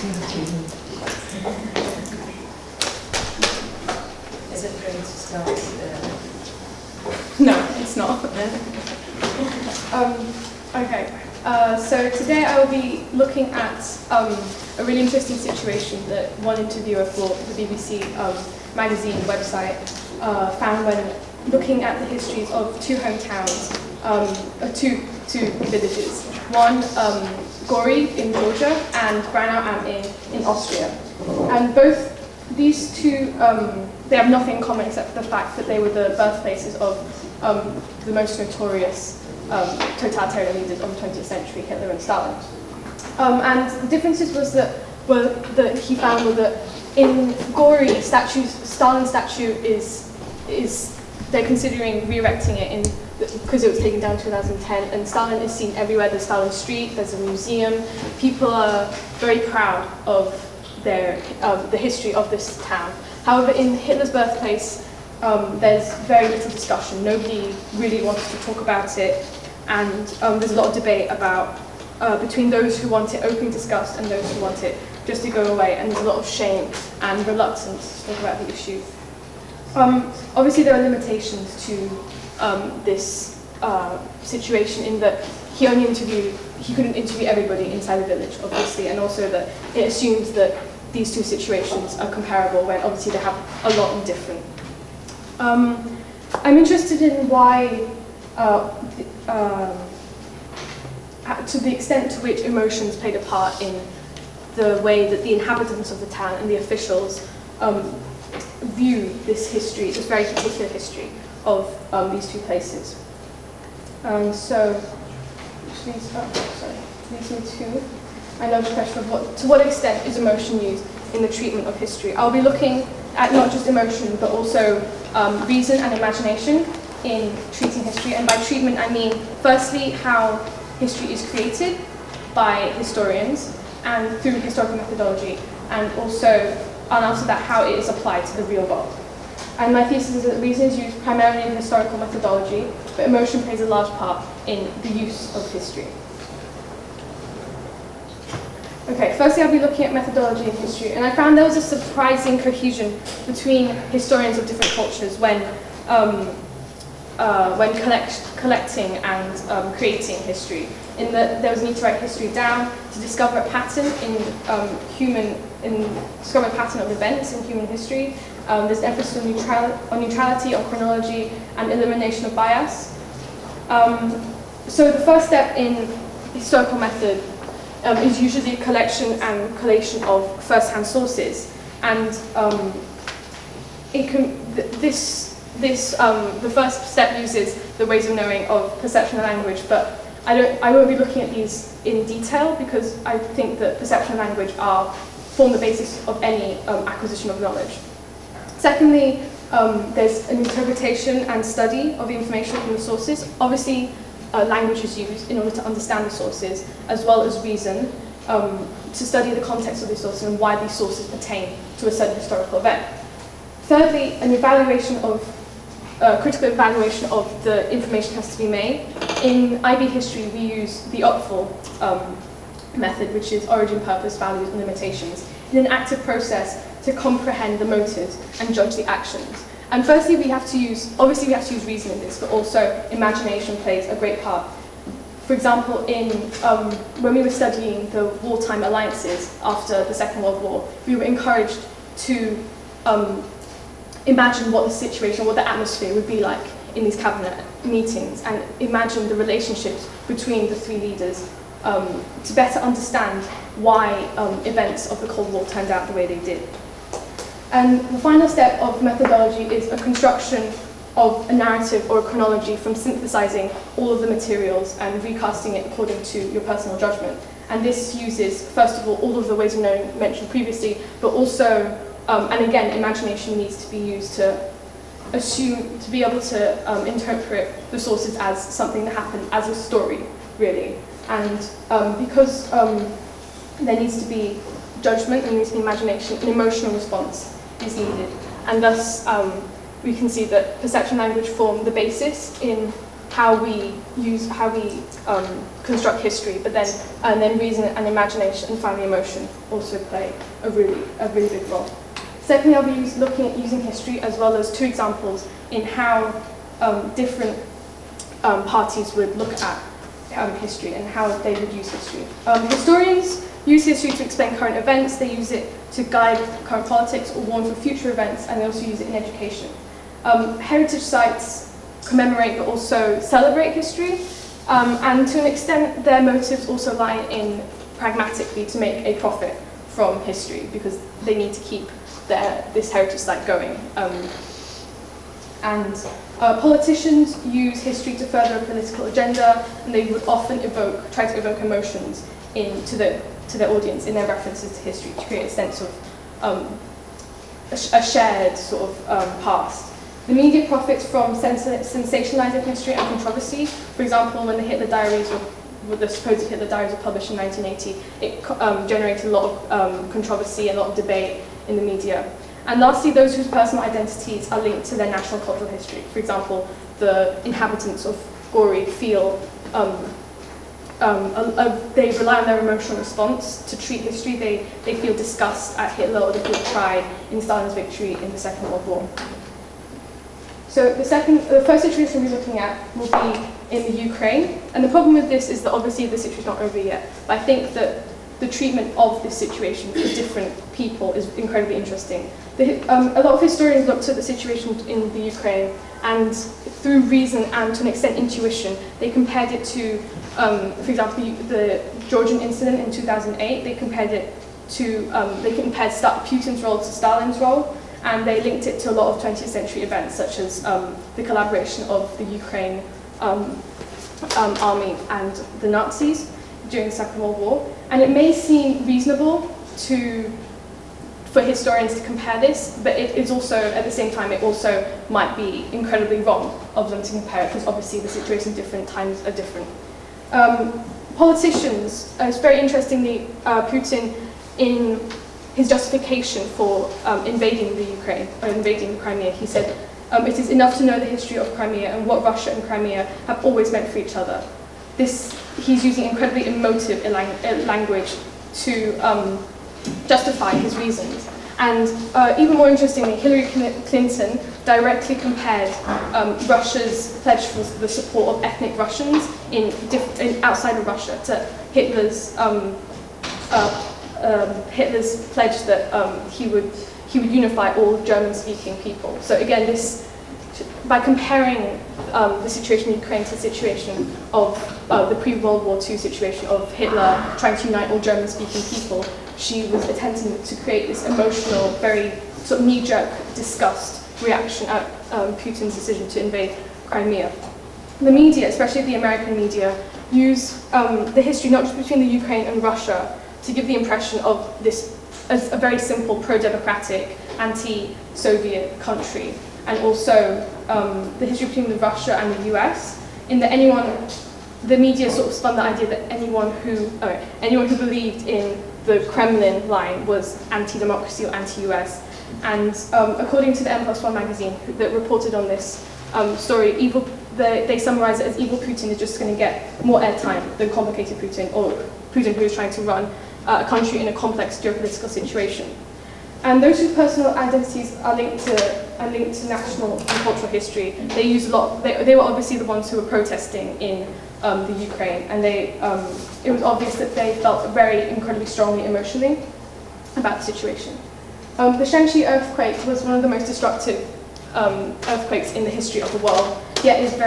Is it going to start? No, it's not. Okay, so today I will be looking at a really interesting situation that one interviewer for the BBC magazine website found when looking at the histories of two hometowns, two villages. One, Gori in Georgia and Branau am in Austria. And both these two, they have nothing in common except for the fact that they were the birthplaces of the most notorious totalitarian leaders of the 20th century, Hitler and Stalin. And the differences that he found were that in Gori, Stalin's statue they're considering re-erecting it because it was taken down in 2010, and Stalin is seen everywhere. There's Stalin Street, there's a museum. People are very proud of the history of this town. However, in Hitler's birthplace, there's very little discussion. Nobody really wants to talk about it, and there's a lot of debate between those who want it openly discussed and those who want it just to go away, and there's a lot of shame and reluctance to talk about the issue. Obviously, there are limitations to this situation in that he couldn't interview everybody inside the village, obviously, and also that it assumes that these two situations are comparable when obviously they have a lot in different. I'm interested in why, to the extent to which emotions played a part in the way that the inhabitants of the town and the officials view this history, this very particular history of these two places. So, which leads me to another question of to what extent is emotion used in the treatment of history? I'll be looking at not just emotion, but also reason and imagination in treating history. And by treatment, I mean, firstly, how history is created by historians and through historical methodology, and also, after that, how it is applied to the real world. And my thesis is that reason is used primarily in historical methodology, but emotion plays a large part in the use of history. Okay, firstly I'll be looking at methodology in history, and I found there was a surprising cohesion between historians of different cultures when collecting and creating history. In that there was a need to write history down to discover a pattern discover a pattern of events in human history. There's emphasis on neutrality, on chronology, and elimination of bias. So the first step in historical method is usually a collection and collation of first-hand sources, and the first step uses the ways of knowing of perception and language, but I won't be looking at these in detail because I think that perception and language form the basis of any acquisition of knowledge. Secondly, there's an interpretation and study of the information from the sources. Obviously, language is used in order to understand the sources, as well as reason, to study the context of these sources and why these sources pertain to a certain historical event. Thirdly, an evaluation of critical evaluation of the information has to be made. In IB history, we use the UPFL method, which is origin, purpose, values, and limitations, in an active process to comprehend the motives and judge the actions. And firstly, we have to use reason in this, but also imagination plays a great part. For example, when we were studying the wartime alliances after the Second World War, we were encouraged to imagine what the situation, what the atmosphere would be like in these cabinet meetings, and imagine the relationships between the three leaders to better understand why events of the Cold War turned out the way they did. And the final step of methodology is a construction of a narrative or a chronology from synthesizing all of the materials and recasting it according to your personal judgment. And this uses, first of all of the ways of knowing mentioned previously, but also, and again, imagination needs to be used to be able to interpret the sources as something that happened, as a story, really. And because there needs to be judgment, there needs to be imagination, an emotional response is needed. And thus, we can see that perception language form the basis in how we construct history, but then reason and imagination and finally emotion also play a really big role. Secondly, I'll be looking at using history as well as 2 examples in how different parties would look at history and how they would use history. Historians use history to explain current events, they use it to guide current politics or warn for future events, and they also use it in education. Heritage sites commemorate but also celebrate history, and to an extent their motives also lie in pragmatically to make a profit from history because they need to keep this heritage site going. Politicians use history to further a political agenda, and they would often try to evoke emotions to their audience in their references to history to create a sense of a shared sort of past. The media profits from sensationalizing history and controversy. For example, when the Hitler Diaries the supposed Hitler Diaries were published in 1980, it generated a lot of controversy and a lot of debate in the media. And lastly, those whose personal identities are linked to their national cultural history. For example, the inhabitants of Gori feel, they rely on their emotional response to treat history. They feel disgust at Hitler or they feel pride in Stalin's victory in the Second World War. So the first situation we're looking at will be in the Ukraine. And the problem with this is that obviously the situation's not over yet. But I think that the treatment of this situation for different people is incredibly interesting. A lot of historians looked at the situation in the Ukraine, and through reason and to an extent intuition, they compared it to, for example, the Georgian incident in 2008. They compared it to, Putin's role to Stalin's role, and they linked it to a lot of 20th century events, such as the collaboration of the Ukraine army and the Nazis during the Second World War. And it may seem reasonable for historians to compare this, but it is also, at the same time, it also might be incredibly wrong of them to compare it, because obviously the situation different times are different. Politicians, it's very interestingly, Putin, in his justification for invading the Ukraine, or invading the Crimea, he said, it is enough to know the history of Crimea and what Russia and Crimea have always meant for each other. He's using incredibly emotive language to justify his reasons. And even more interestingly, Hillary Clinton directly compared Russia's pledge for the support of ethnic Russians outside of Russia to Hitler's pledge that he would unify all German-speaking people. So again, by comparing the situation in Ukraine to the situation of the pre-World War II situation of Hitler trying to unite all German-speaking people, she was attempting to create this emotional, very sort of knee-jerk disgust reaction at Putin's decision to invade Crimea. The media, especially the American media, use the history not just between the Ukraine and Russia to give the impression of this as a very simple pro-democratic, anti-Soviet country, and also the history between Russia and the US, in that the media sort of spun the idea that anyone who believed in the Kremlin line was anti-democracy or anti-US. And according to the M+1 magazine that reported on this story, they summarize it as evil Putin is just going to get more airtime than complicated Putin, or Putin who is trying to run a country in a complex geopolitical situation. And those whose personal identities are linked to national and cultural history, they use a lot. They were obviously the ones who were protesting in the Ukraine, and it was obvious that they felt incredibly strongly emotionally about the situation. The Shanxi earthquake was one of the most destructive earthquakes in the history of the world, yet is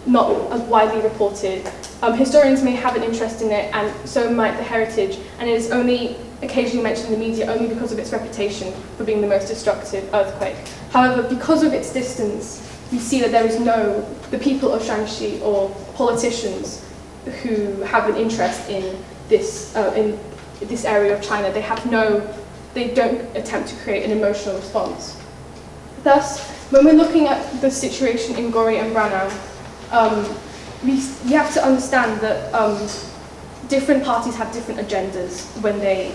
not as widely reported. Historians may have an interest in it, and so might the heritage, and it is only occasionally mentioned in the media only because of its reputation for being the most destructive earthquake. However, because of its distance, we see that there is the people of Shanxi or politicians who have an interest in this area of China, they don't attempt to create an emotional response. Thus, when we're looking at the situation in Gori and Branau, we have to understand that different parties have different agendas when they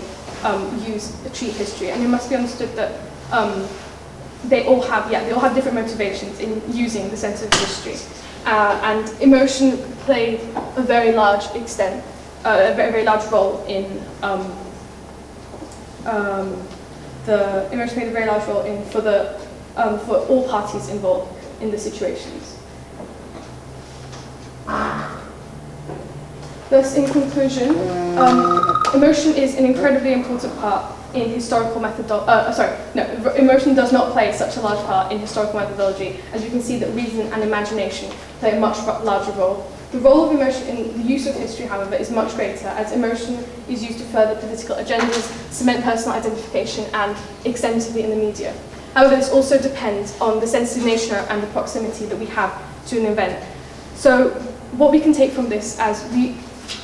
treat history, and it must be understood that they all have different motivations in using the sense of history. and emotion played a very large extent, a very large role in for all parties involved in the situations. Thus, in conclusion, emotion is an incredibly important part in historical emotion does not play such a large part in historical methodology, as you can see that reason and imagination play a much larger role. The role of emotion in the use of history, however, is much greater, as emotion is used to further political agendas, cement personal identification, and extensively in the media. However, this also depends on the sensitive nature and the proximity that we have to an event. So, what we can take from this as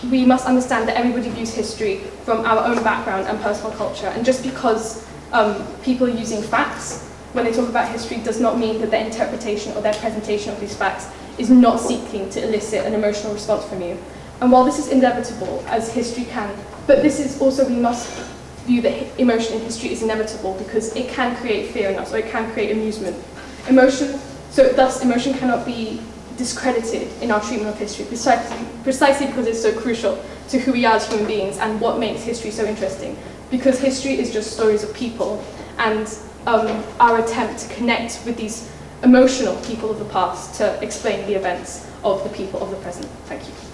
we must understand that everybody views history from our own background and personal culture, and just because people are using facts when they talk about history does not mean that their interpretation or their presentation of these facts is not seeking to elicit an emotional response from you. And while this is inevitable, as history can, but this is also, we must view that emotion in history is inevitable because it can create fear in us, or it can create amusement. Thus emotion cannot be discredited in our treatment of history, precisely because it's so crucial to who we are as human beings and what makes history so interesting. Because history is just stories of people, and our attempt to connect with these emotional people of the past to explain the events of the people of the present. Thank you.